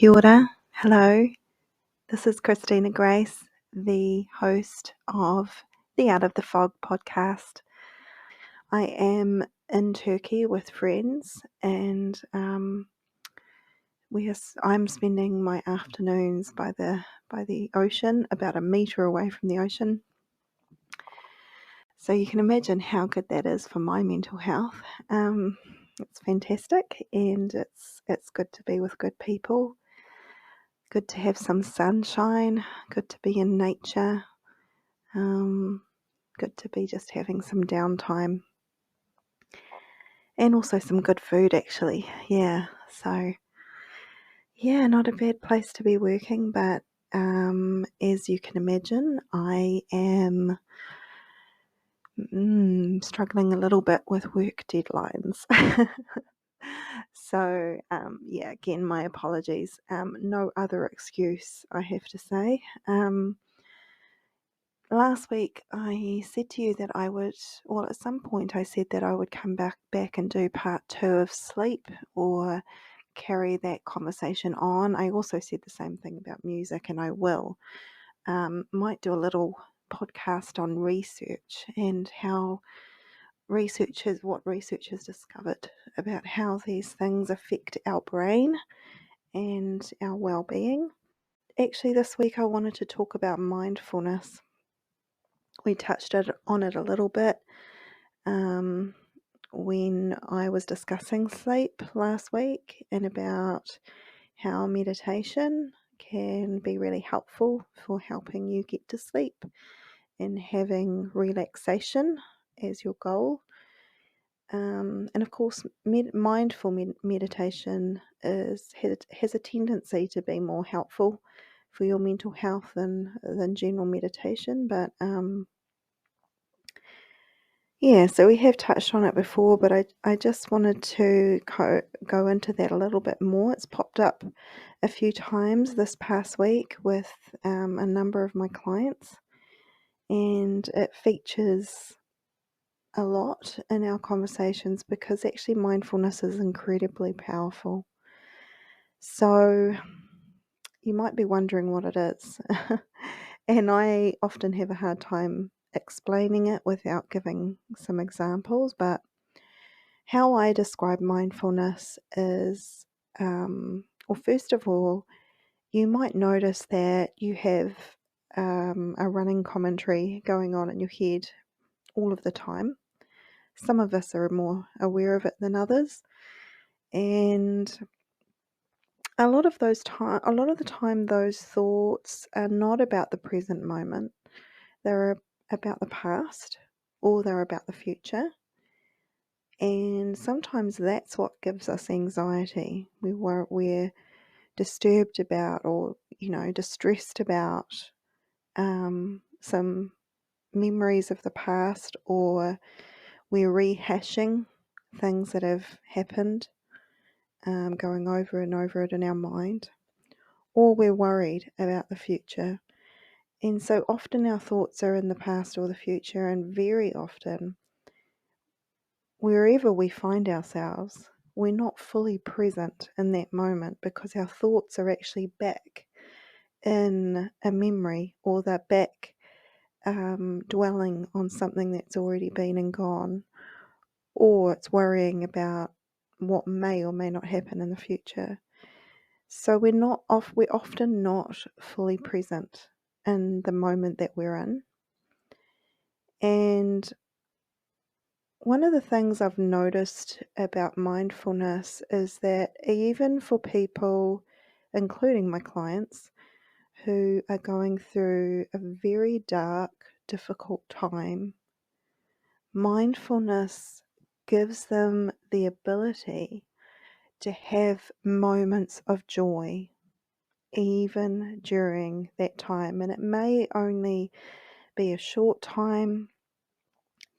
Kia ora. Hello, this is Kristina Grace, the host of the Out of the Fog podcast. I am in Turkey with friends, and I'm spending my afternoons by the ocean, about a metre away from the ocean. So you can imagine how good that is for my mental health. It's fantastic, and it's good to be with good people. Good to have some sunshine, good to be in nature, good to be just having some downtime, and also some good food actually. So not a bad place to be working, but as you can imagine, I am struggling a little bit with work deadlines. So again, my apologies. No other excuse, I have to say. Last week I said to you that I would, well, at some point I said that I would come back and do part 2 of sleep, or carry that conversation on. I also said the same thing about music, and I will. Might do a little podcast on research and how what research has discovered about how these things affect our brain and our well-being. Actually, this week I wanted to talk about mindfulness. We touched on it a little bit when I was discussing sleep last week, and about how meditation can be really helpful for helping you get to sleep and having relaxation as your goal. And of course, mindful meditation has a tendency to be more helpful for your mental health than general meditation, but so we have touched on it before, but I just wanted to go into that a little bit more. It's popped up a few times this past week with a number of my clients, and it features a lot in our conversations because actually mindfulness is incredibly powerful. So you might be wondering what it is. And I often have a hard time explaining it without giving some examples, but how I describe mindfulness is, first of all, you might notice that you have a running commentary going on in your head all of the time. Some of us are more aware of it than others, and a lot of the time, those thoughts are not about the present moment. They're about the past, or they're about the future. And sometimes that's what gives us anxiety. We're disturbed about, or distressed about some memories of the past, or we're rehashing things that have happened, going over and over it in our mind, or we're worried about the future. And so often our thoughts are in the past or the future, and very often, wherever we find ourselves, we're not fully present in that moment because our thoughts are actually back in a memory, or they're back dwelling on something that's already been and gone, or it's worrying about what may or may not happen in the future. So we're often not fully present in the moment that we're in. And one of the things I've noticed about mindfulness is that even for people, including my clients, who are going through a very dark, difficult time, mindfulness gives them the ability to have moments of joy even during that time. And it may only be a short time,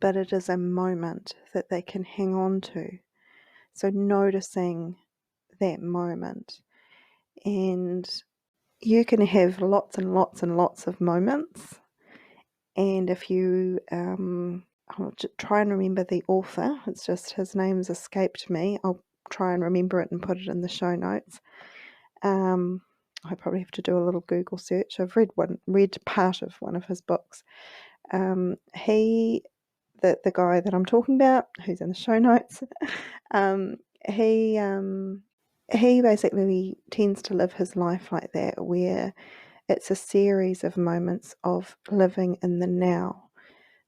but it is a moment that they can hang on to. So noticing that moment. And you can have lots and lots and lots of moments. And if you, I'll try and remember the author, it's just his name's escaped me. I'll try and remember it and put it in the show notes. I probably have to do a little Google search. I've read part of one of his books. The guy that I'm talking about, who's in the show notes, um, he he basically tends to live his life like that, where it's a series of moments of living in the now,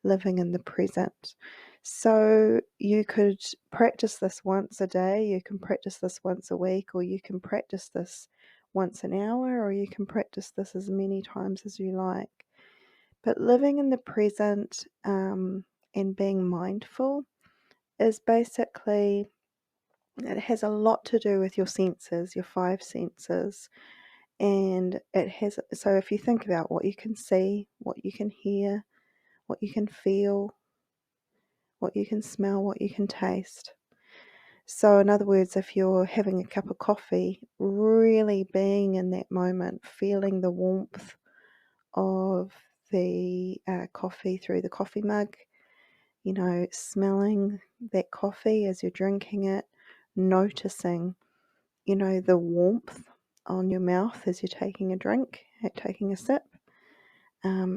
living in the present. So you could practice this once a day, you can practice this once a week, or you can practice this once an hour, or you can practice this as many times as you like. But living in the present and being mindful is basically, it has a lot to do with your senses, your five senses. And it has, so if you think about what you can see, what you can hear, what you can feel, what you can smell, what you can taste. So, in other words, if you're having a cup of coffee, really being in that moment, feeling the warmth of the coffee through the coffee mug, smelling that coffee as you're drinking it, noticing, the warmth on your mouth as you're taking a drink, taking a sip,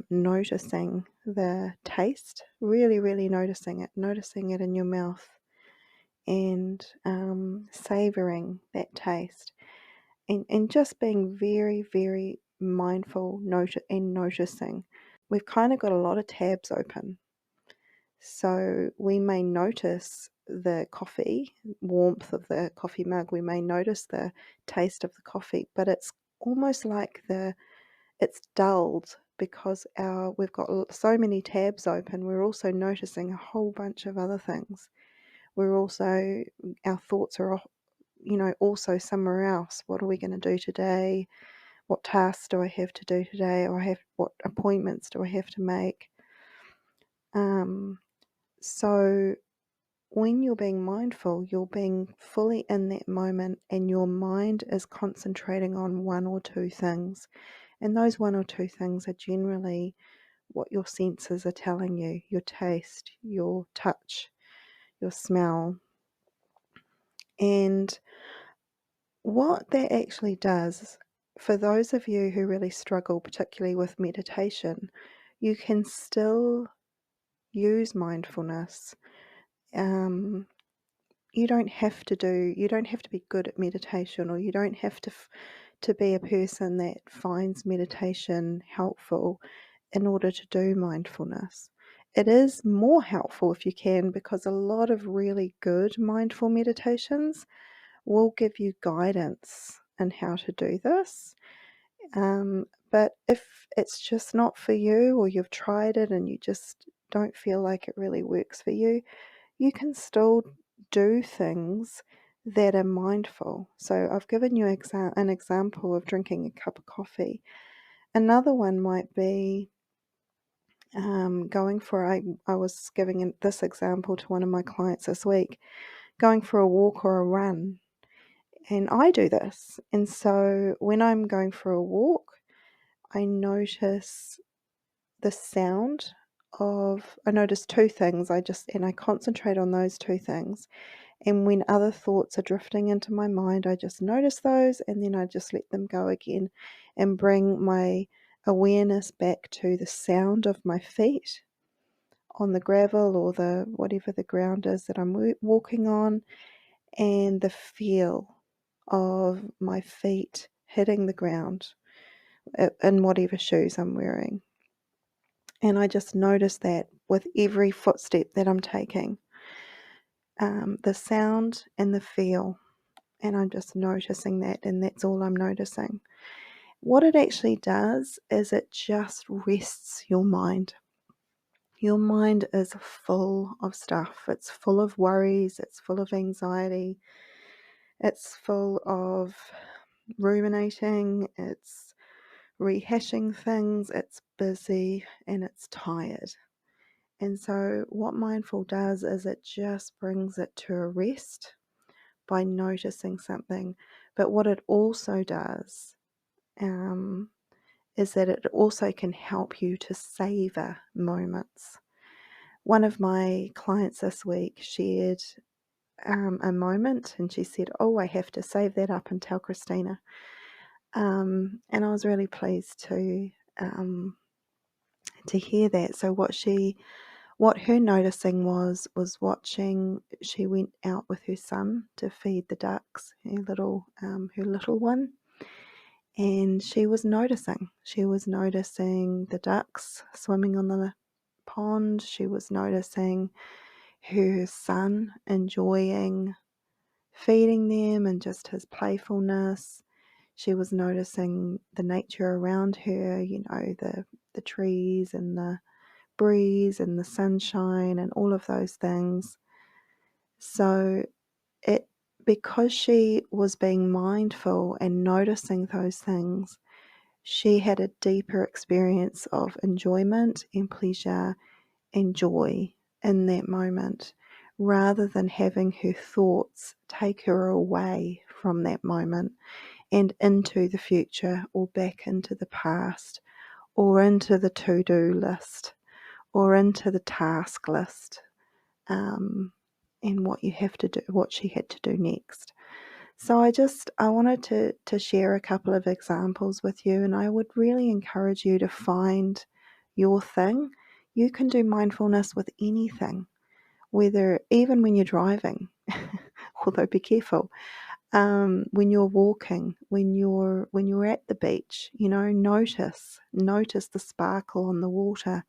noticing the taste, really, really noticing it in your mouth, and savoring that taste, and just being very, very mindful and noticing. We've kind of got a lot of tabs open. So we may notice the coffee, warmth of the coffee mug, we may notice the taste of the coffee, but it's almost like it's dulled because we've got so many tabs open. We're also noticing a whole bunch of other things. Our thoughts are, also somewhere else. What are we going to do today? What tasks do I have to do today? Or what appointments do I have to make? So when you're being mindful, you're being fully in that moment, and your mind is concentrating on one or two things. And those one or two things are generally what your senses are telling you: your taste, your touch, your smell. And what that actually does, for those of you who really struggle, particularly with meditation, you can still use mindfulness. You don't have to be good at meditation, or you don't have to be a person that finds meditation helpful in order to do mindfulness. It is more helpful if you can, because a lot of really good mindful meditations will give you guidance in how to do this. But if it's just not for you, or you've tried it and you just don't feel like it really works for you, you can still do things that are mindful. So I've given you an example of drinking a cup of coffee. Another one might be I was giving this example to one of my clients this week, going for a walk or a run. And I do this. And so when I'm going for a walk, I notice the sound I notice two things. I concentrate on those two things. And when other thoughts are drifting into my mind, I just notice those, and then I just let them go again, and bring my awareness back to the sound of my feet on the gravel, or whatever the ground is that I'm walking on, and the feel of my feet hitting the ground in whatever shoes I'm wearing. And I just notice that with every footstep that I'm taking, the sound and the feel. And I'm just noticing that, and that's all I'm noticing. What it actually does is it just rests your mind. Your mind is full of stuff. It's full of worries, it's full of anxiety, it's full of ruminating, it's rehashing things, it's busy, and it's tired. And so what mindful does is it just brings it to a rest by noticing something. But what it also does is that it also can help you to savor moments. One of my clients this week shared a moment, and she said, "Oh, I have to save that up and tell Kristina." And I was really pleased to hear that. So what her noticing was watching. She went out with her son to feed the ducks, her little one, and she was noticing. She was noticing the ducks swimming on the pond. She was noticing her son enjoying feeding them and just his playfulness. She was noticing the nature around her, the trees and the breeze and the sunshine and all of those things. So it because she was being mindful and noticing those things, she had a deeper experience of enjoyment and pleasure and joy in that moment, rather than having her thoughts take her away from that moment and into the future or back into the past or into the to-do list or into the task list, and what you have to do, what she had to do next. So I wanted to share a couple of examples with you, and I would really encourage you to find your thing. You can do mindfulness with anything, whether even when you're driving, although be careful. When you're walking, when you're at the beach, notice the sparkle on the water.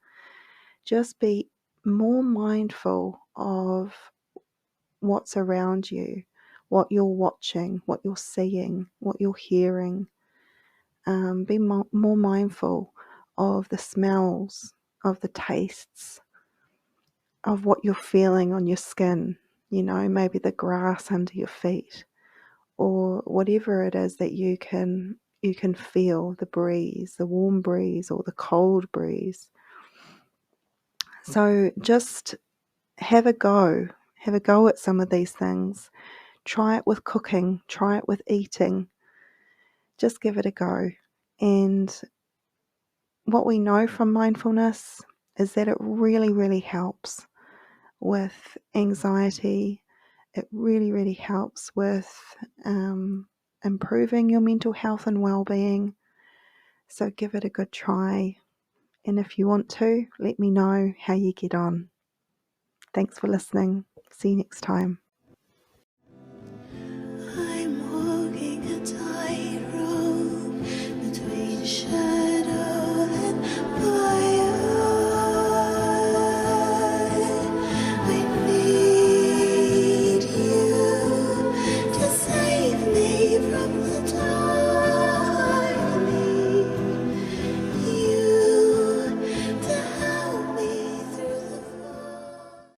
Just be more mindful of what's around you, what you're watching, what you're seeing, what you're hearing. Be more mindful of the smells, of the tastes, of what you're feeling on your skin, maybe the grass under your feet, or whatever it is that you can feel, the breeze, the warm breeze or the cold breeze. So just have a go. Have a go at some of these things. Try it with cooking, try it with eating. Just give it a go. And what we know from mindfulness is that it really, really helps with anxiety. It really, really helps with improving your mental health and well-being. So give it a good try. And if you want to, let me know how you get on. Thanks for listening. See you next time.